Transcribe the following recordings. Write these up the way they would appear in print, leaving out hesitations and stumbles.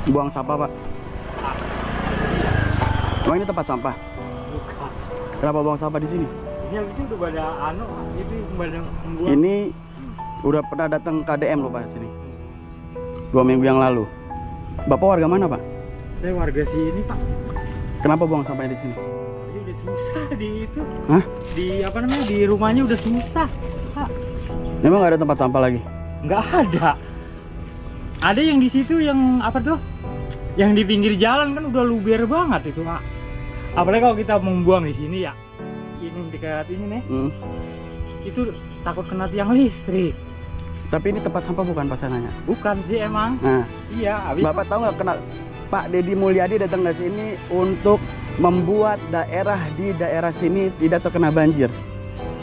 Buang sampah, Pak. Emang ini tempat sampah? Bukan. Kenapa buang sampah di sini? Ini habis itu udah pada itu pada membuang. Ini udah pernah datang KDM loh, Pak, sini. 2 minggu yang lalu. Bapak warga mana, Pak? Saya warga sini, Pak. Kenapa buang sampah di sini? Ini udah susah di itu. Hah? Di apa namanya? Di rumahnya udah susah, Pak. Memang nggak ada tempat sampah lagi? Nggak ada. Ada yang di situ yang apa tuh? Yang di pinggir jalan kan udah luber banget itu, Pak. Apalagi kalau kita membuang di sini ya. Ini dekat ini nih. Itu takut kena tiang listrik. Tapi ini tempat sampah bukan, Pak, saya nanya? Bukan sih emang. Nah, Iya, habis Bapak tahu nggak Pak Deddy Mulyadi datang ke sini untuk membuat daerah di daerah sini tidak terkena banjir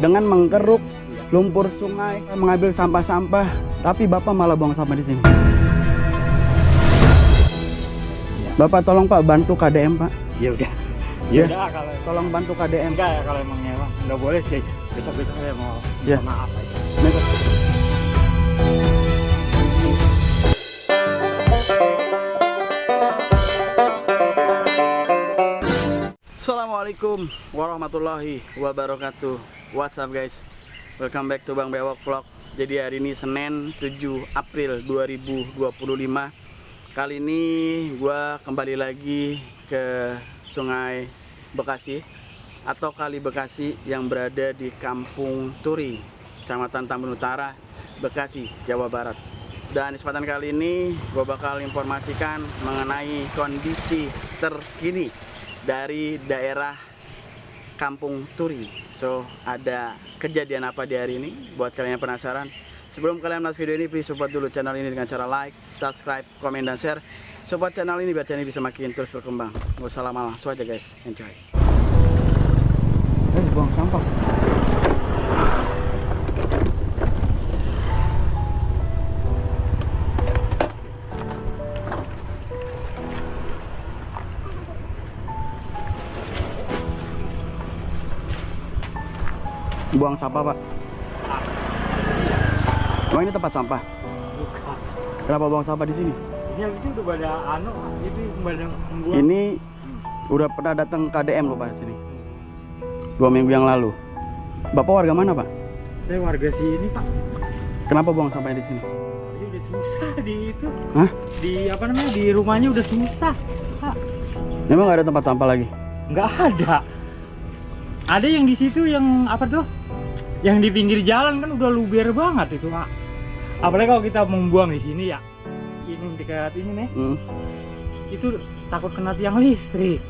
dengan menggeruk lumpur sungai, mengambil sampah-sampah, tapi Bapak malah buang sampah di sini. Bapak tolong, Pak, bantu KDM, Pak. ya udah. Ya. Ya udah kalau Tolong bantu KDM. enggak ya kalau emang nyewa nggak boleh sih. Besok-besok saya mau Ya. minta maaf aja. Assalamualaikum warahmatullahi wabarakatuh. What's up, guys? Welcome back to Bang Bewok Vlog. Jadi hari ini Senin 7 April 2025. Kali ini gua kembali lagi ke Sungai Bekasi atau Kali Bekasi yang berada di Kampung Turi, Kecamatan Tambun Utara, Bekasi, Jawa Barat. Dan di kesempatan kali ini gue bakal informasikan mengenai kondisi terkini dari daerah Kampung Turi. So, ada kejadian apa di hari ini? Buat kalian yang penasaran, sebelum kalian melihat video ini, please support dulu channel ini dengan cara like, subscribe, komen, dan share. Support channel ini biar channel ini bisa makin terus berkembang. Gak usah lama, langsung aja, guys. Enjoy. Buang sampah. Buang sampah, Pak. Emang ini tempat sampah? Bukan. Kenapa buang sampah di sini? Ini habis itu udah pada itu pada membuang. Ini udah pernah datang KDM loh, Pak, sini. 2 minggu yang lalu. Bapak warga mana, Pak? Saya warga sini, Pak. Kenapa buang sampah di sini? Ini udah susah di itu. Hah? Di apa namanya? Di rumahnya udah susah, Pak. Memang nggak ada tempat sampah lagi? Nggak ada. Ada yang di situ yang apa tuh? Yang di pinggir jalan kan udah luber banget itu, Pak. Apalagi kalau kita membuang di sini ya. Ini dekat ini nih. Itu takut kena tiang listrik.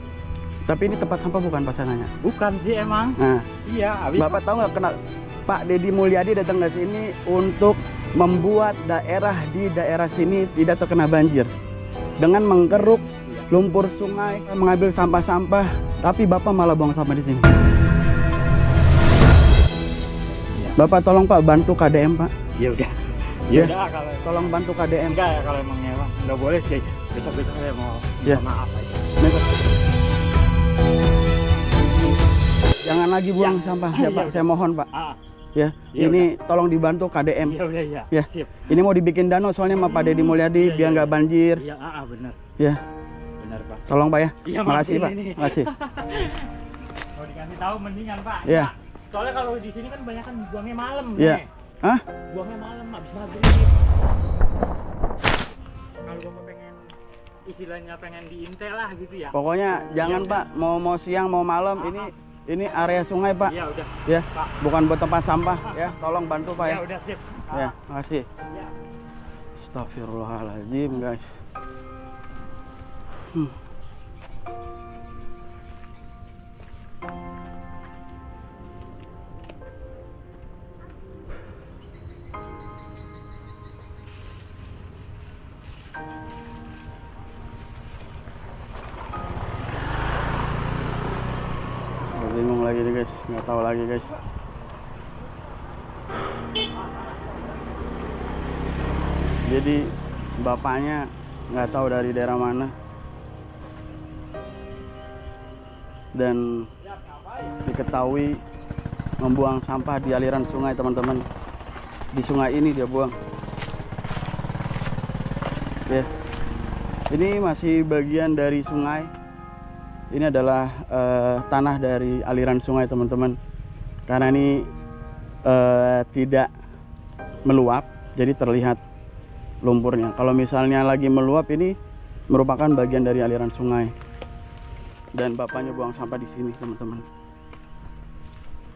Tapi ini tempat sampah bukan, Pak, saya nanya? Bukan sih emang. Nah, Iya, habis Bapak tahu nggak Pak Deddy Mulyadi datang ke sini untuk membuat daerah di daerah sini tidak terkena banjir dengan menggeruk lumpur sungai, mengambil sampah-sampah, tapi Bapak malah buang sampah di sini. Bapak tolong, Pak, bantu KDM, Pak. ya udah. Ya. Ya udah kalau Tolong bantu KDM. enggak ya kalau emang nyewa nggak boleh sih. Besok-besok saya mau Ya. minta maaf aja. Jangan lagi buang Ya. sampah ya, Pak. Ya, Saya mohon, Pak. Ya, Ya ini tolong dibantu KDM. Ya udah ya. Ya. Sip. Ini mau dibikin danau soalnya sama Pak Deddy Mulyadi Iya, biar iya. nggak banjir. Iya, benar. Ya, Benar, Pak. tolong, Pak, ya. Iya, Makasih, maafin Pak. ini. Makasih. Kalau dikasih tahu mendingan, Pak. Iya. Nah, soalnya kalau di sini kan banyak kan buangnya malam. Iya. nih. Hah? Buangnya malam habis maghrib. Kalau Bapak pengen istilahnya pengen diintel lah gitu ya. Pokoknya jangan, udah. Pak, mau siang mau malam ini area sungai, Pak. Iya, udah. Ya, Pak. bukan buat tempat sampah ya. Tolong bantu, Pak, ya. Ya udah, sip. Ya, makasih. Ya. Astagfirullahaladzim, guys. Bingung lagi nih, guys, nggak tahu lagi, guys. Jadi bapaknya nggak tahu dari daerah mana dan diketahui membuang sampah di aliran sungai, teman-teman. Di sungai ini dia buang. Ya, Ini masih bagian dari sungai. Ini adalah tanah dari aliran sungai, teman-teman. Karena ini tidak meluap, jadi terlihat lumpurnya. Kalau misalnya lagi meluap, ini merupakan bagian dari aliran sungai. Dan bapaknya buang sampah di sini, teman-teman.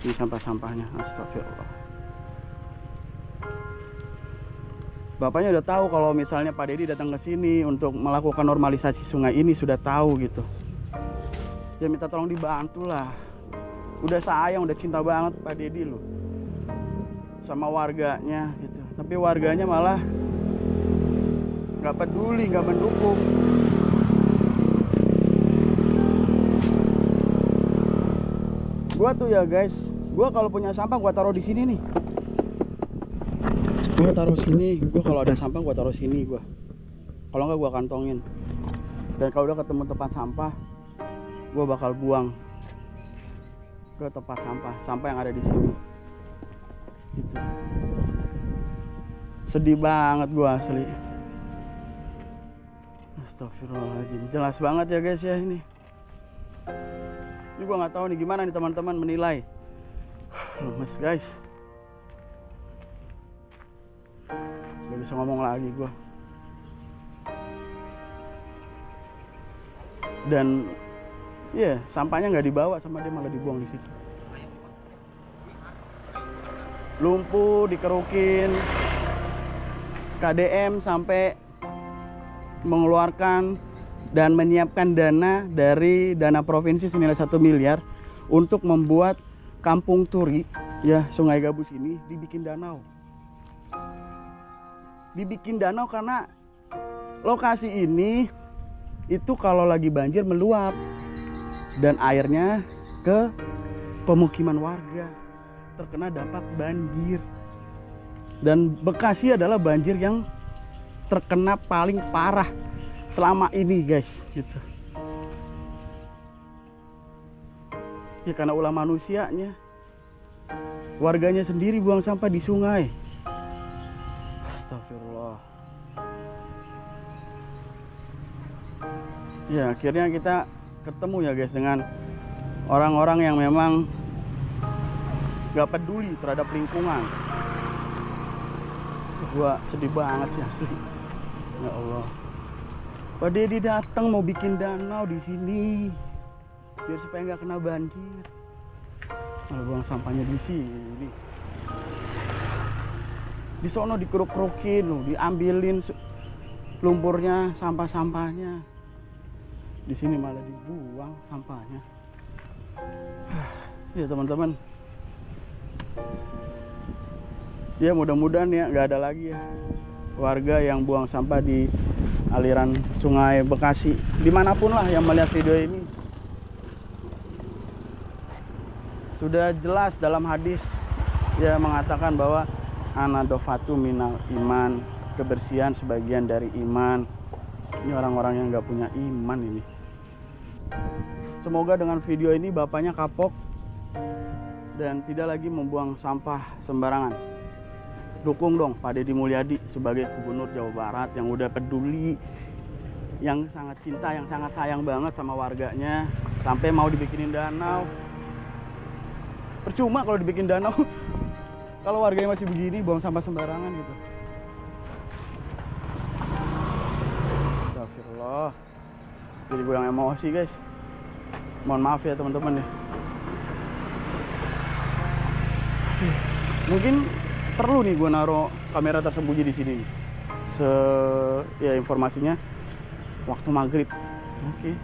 Ini sampah-sampahnya. Astagfirullah. Bapaknya udah tahu kalau misalnya Pak Dedi datang ke sini untuk melakukan normalisasi sungai ini, sudah tahu gitu. Ya minta tolong dibantu lah. Udah sayang, udah cinta banget Pak Dedi loh sama warganya gitu. Tapi warganya malah nggak peduli, nggak mendukung. Gua tuh ya guys, gua kalau punya sampah gua taruh di sini nih. Gue taruh sini, gue kalau ada sampah gue taruh sini gue. Kalau nggak gue kantongin. Dan kalau udah ketemu tempat sampah, gue bakal buang ke tempat sampah yang ada di sini. Gitu. Sedih banget gue asli. Astagfirullahaladzim. Jelas banget ya guys ya ini. Ini gue nggak tahu nih gimana nih teman-teman menilai. Lemes guys. Gak bisa ngomong lagi gue. Dan ya sampahnya nggak dibawa sama dia, malah dibuang di situ. Lumpur dikerukin, KDM sampai mengeluarkan dan menyiapkan dana dari dana provinsi senilai 1 miliar untuk membuat kampung turi ya Sungai Gabus ini dibikin danau. Dibikin danau karena lokasi ini itu kalau lagi banjir meluap dan airnya ke pemukiman warga, terkena dampak banjir. Dan Bekasi adalah banjir yang terkena paling parah selama ini guys gitu. Ya karena ulah manusianya, warganya sendiri buang sampah di sungai. Astagfirullah. Ya akhirnya kita ketemu ya guys dengan orang-orang yang memang gak peduli terhadap lingkungan. Gua sedih banget sih asli. Ya Allah. Pak Dedi datang mau bikin danau di sini biar supaya nggak kena banjir. Malah buang sampahnya di sini. Di sono dikeruk-kerukin loh, diambilin lumpurnya, sampah-sampahnya. Di sini malah dibuang sampahnya. Ya teman-teman. Ya mudah-mudahan ya nggak ada lagi ya warga yang buang sampah di aliran sungai Bekasi. Dimanapun lah yang melihat video ini. Sudah jelas dalam hadis ya mengatakan bahwa anadofatu minal iman, kebersihan sebagian dari iman. Ini orang-orang yang nggak punya iman ini. Semoga dengan video ini bapaknya kapok dan tidak lagi membuang sampah sembarangan. Dukung dong Pak Dedi Mulyadi sebagai Gubernur Jawa Barat yang udah peduli, yang sangat cinta, yang sangat sayang banget sama warganya, sampai mau dibikinin danau. Percuma kalau dibikin danau kalau warganya masih begini buang sampah sembarangan gitu. Astagfirullah. Jadi gue yang emosi guys. Mohon maaf ya teman-teman ya. Mungkin perlu nih gue naruh kamera tersembunyi di sini. Ya informasinya waktu maghrib. Oke.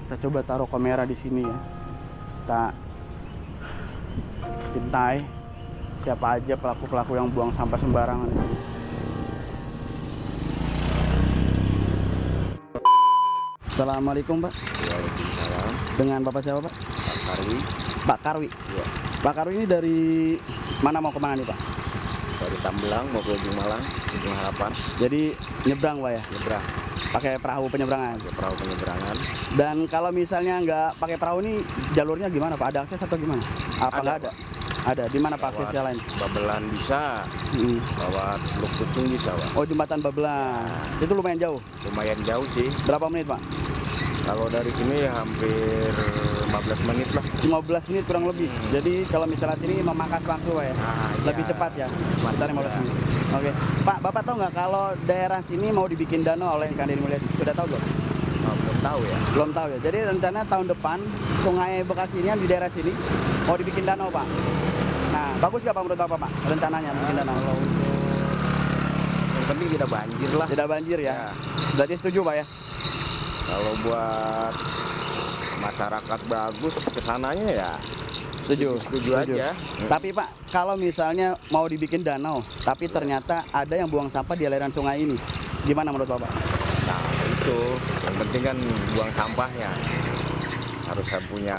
Kita coba taruh kamera di sini ya. Kita pintai siapa aja pelaku-pelaku yang buang sampah sembarangan di sini. Assalamualaikum Pak. Waalaikumsalam. Dengan Bapak siapa Pak? Pak Karwi. Pak Karwi. Iya. Pak Karwi ini dari mana mau kemana nih Pak? Dari Tambelang mau ke Ujung Malang, Ujung Harapan. Jadi nyebrang Pak ya? Nyebrang. Pakai perahu penyeberangan. Ke perahu penyeberangan. Dan kalau misalnya nggak pakai perahu ini jalurnya gimana Pak? Ada akses atau gimana? Apa nggak ada? Ada. Di mana Pak aksesnya lain? Babelan bisa, bawa Teluk Pucung bisa Pak. Oh, jembatan Babelan. Itu lumayan jauh. Lumayan jauh sih. Berapa menit Pak? Kalau dari sini ya hampir 15 menit lah. 15 menit kurang lebih. Jadi kalau misalnya sini memangkas waktu Pak ya? Lebih cepat ya? Sekitar 15 menit. Oke. Pak, Bapak tahu nggak kalau daerah sini mau dibikin danau oleh Kang Deddy Mulyadi? Sudah tahu belum? Belum tahu ya. Belum tahu ya. Jadi rencana tahun depan Sungai Bekasi ini yang di daerah sini mau dibikin danau Pak. Nah, bagus nggak Pak menurut Bapak Pak rencananya bikin danau? Kalau untuk yang penting tidak banjir lah. Tidak banjir ya? Berarti setuju Pak ya? Kalau buat masyarakat bagus kesananya ya Setuju aja. Tapi Pak, kalau misalnya mau dibikin danau, tapi ternyata ada yang buang sampah di aliran sungai ini, gimana menurut Bapak? Nah itu, yang penting kan buang sampahnya. Harus punya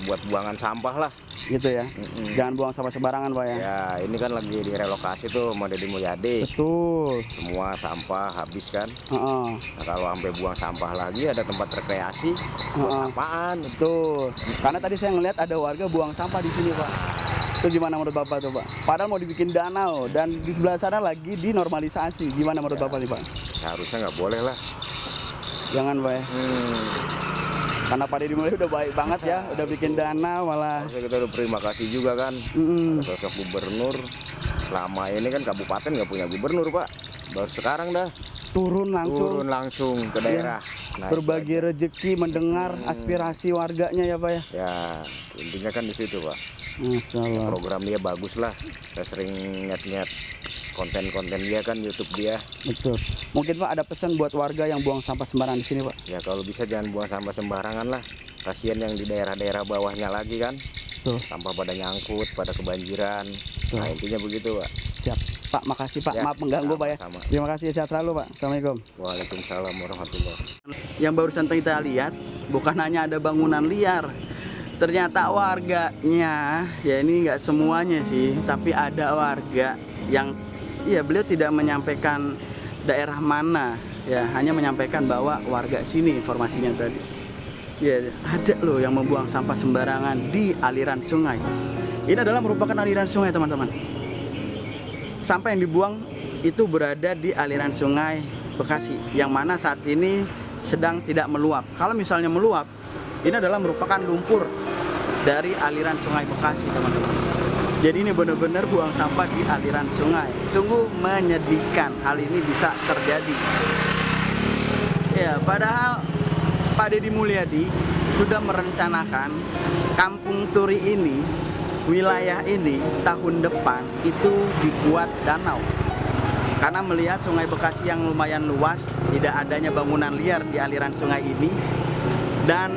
buat buangan sampah lah. Gitu ya? Jangan buang sampah sembarangan Pak ya? Ya ini kan lagi direlokasi tuh sama Deddy Mulyadi. Betul. Semua sampah habis kan. Nah, kalau sampai buang sampah lagi ada tempat rekreasi. Buat apaan? Betul. Karena tadi saya ngelihat ada warga buang sampah di sini Pak. Itu gimana menurut Bapak tuh Pak? Padahal mau dibikin danau dan di sebelah sana lagi dinormalisasi. Gimana menurut Bapak nih Pak? Seharusnya nggak boleh lah. Jangan Pak ya? Karena Pak Deddy Mulyadi udah baik banget ya, udah bikin danau malah. Kita udah terima kasih juga kan. Ada sosok gubernur. Selama ini kan kabupaten nggak punya gubernur Pak. Baru sekarang dah. Turun langsung ke daerah. Ya, berbagi rezeki, mendengar aspirasi warganya ya Pak ya. Ya intinya kan di situ Pak. Masalah. Program dia bagus lah. Saya sering lihat konten-konten dia kan YouTube dia. Betul. Mungkin Pak ada pesan buat warga yang buang sampah sembarangan di sini Pak? Ya kalau bisa jangan buang sampah sembarangan lah. Kasihan yang di daerah-daerah bawahnya lagi kan. Betul. Sampah pada nyangkut, pada kebanjiran. Betul. Nah intinya begitu Pak. Siap. Pak, makasih Pak. Ya, Maaf mengganggu Pak ya. sama. Terima kasih, sehat selalu Pak. Assalamualaikum. Waalaikumsalam warahmatullahi wabarakatuh. Yang barusan kita lihat bukan hanya ada bangunan liar, ternyata warganya, ya ini nggak semuanya sih, tapi ada warga yang ya beliau tidak menyampaikan daerah mana, ya hanya menyampaikan bahwa warga sini informasinya tadi. Ya ada loh yang membuang sampah sembarangan di aliran sungai. Ini adalah merupakan aliran sungai teman-teman. Sampah yang dibuang itu berada di aliran sungai Bekasi, yang mana saat ini sedang tidak meluap. Kalau misalnya meluap, ini adalah merupakan lumpur dari aliran sungai Bekasi teman-teman. Jadi ini benar-benar buang sampah di aliran sungai. Sungguh menyedihkan hal ini bisa terjadi. Ya, padahal Pak Deddy Mulyadi sudah merencanakan Kampung Turi ini, wilayah ini tahun depan itu dibuat danau. Karena melihat sungai Bekasi yang lumayan luas, tidak adanya bangunan liar di aliran sungai ini, dan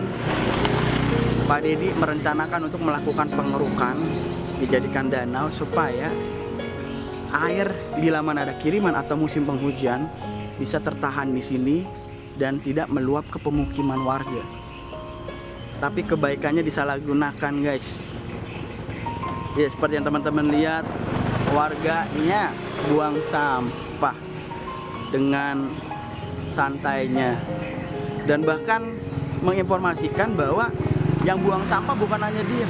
Pak Deddy merencanakan untuk melakukan pengerukan, dijadikan danau supaya air bila mana ada kiriman atau musim penghujan bisa tertahan di sini dan tidak meluap ke pemukiman warga. Tapi kebaikannya disalahgunakan guys. Ya seperti yang teman-teman lihat, warganya buang sampah dengan santainya dan bahkan menginformasikan bahwa yang buang sampah bukan hanya dia.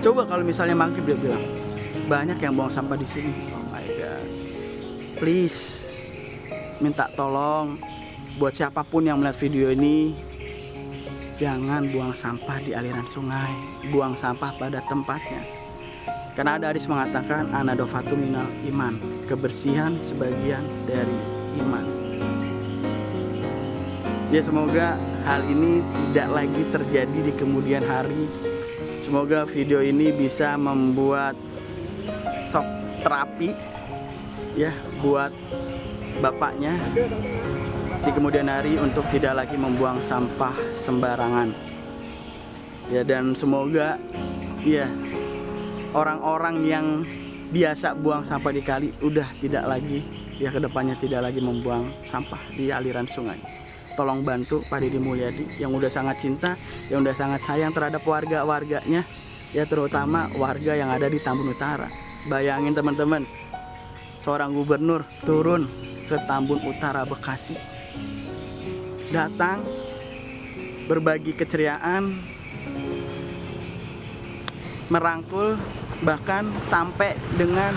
Coba kalau misalnya maghrib dia bilang banyak yang buang sampah di sini. Oh my god. Please minta tolong buat siapapun yang melihat video ini, jangan buang sampah di aliran sungai, buang sampah pada tempatnya. Karena ada hadis mengatakan anadofatu minal iman, kebersihan sebagian dari iman. Ya semoga hal ini tidak lagi terjadi di kemudian hari. Semoga video ini bisa membuat shock terapi ya buat bapaknya di kemudian hari untuk tidak lagi membuang sampah sembarangan. Ya dan semoga ya orang-orang yang biasa buang sampah di kali udah tidak lagi, ya kedepannya tidak lagi membuang sampah di aliran sungai. Tolong bantu Pak Deddy Mulyadi yang udah sangat cinta, yang udah sangat sayang terhadap warga-warganya, ya terutama warga yang ada di Tambun Utara. Bayangin teman-teman, seorang gubernur turun ke Tambun Utara Bekasi, datang berbagi keceriaan, merangkul, bahkan sampai dengan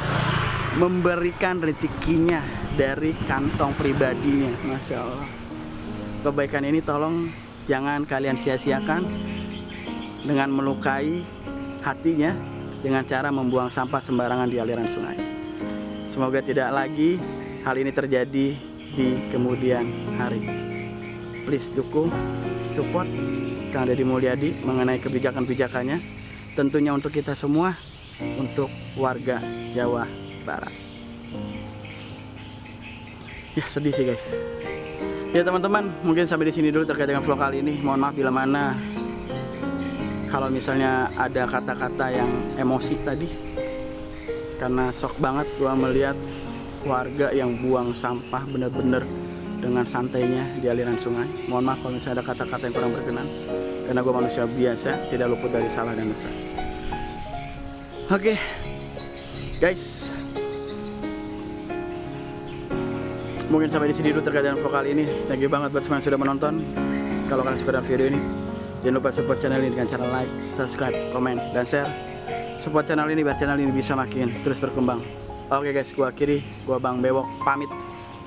memberikan rezekinya dari kantong pribadinya. Masya Allah. Kebaikan ini tolong jangan kalian sia-siakan dengan melukai hatinya dengan cara membuang sampah sembarangan di aliran sungai. Semoga tidak lagi hal ini terjadi di kemudian hari. Please dukung, support Kang Deddy Mulyadi mengenai kebijakan-kebijakannya, tentunya untuk kita semua, untuk warga Jawa Barat. Ya, sedih sih guys. Ya teman-teman, mungkin sampai di sini dulu terkait dengan vlog kali ini. Mohon maaf bila mana kalau misalnya ada kata-kata yang emosi tadi, karena shock banget gua melihat warga yang buang sampah bener-bener dengan santainya di aliran sungai. Mohon maaf kalau misalnya ada kata-kata yang kurang berkenan, karena gua manusia biasa, tidak luput dari salah dan dosa. Oke, guys, mungkin sampai di sini dulu terkait dengan vlog kali ini. Thank you banget buat semua yang sudah menonton. Kalau kalian suka dengan video ini, jangan lupa support channel ini dengan cara like, subscribe, komen, dan share. Support channel ini biar channel ini bisa makin terus berkembang. Oke guys, gua akhiri, gua Bang Bewok pamit.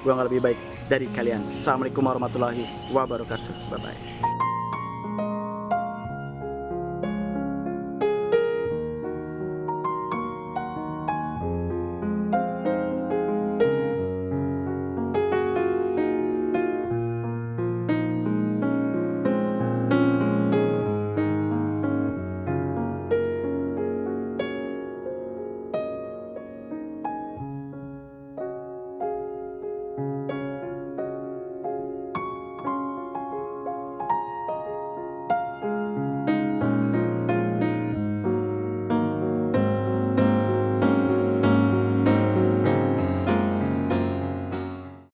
Gua nggak lebih baik dari kalian. Assalamualaikum warahmatullahi wabarakatuh. Bye bye.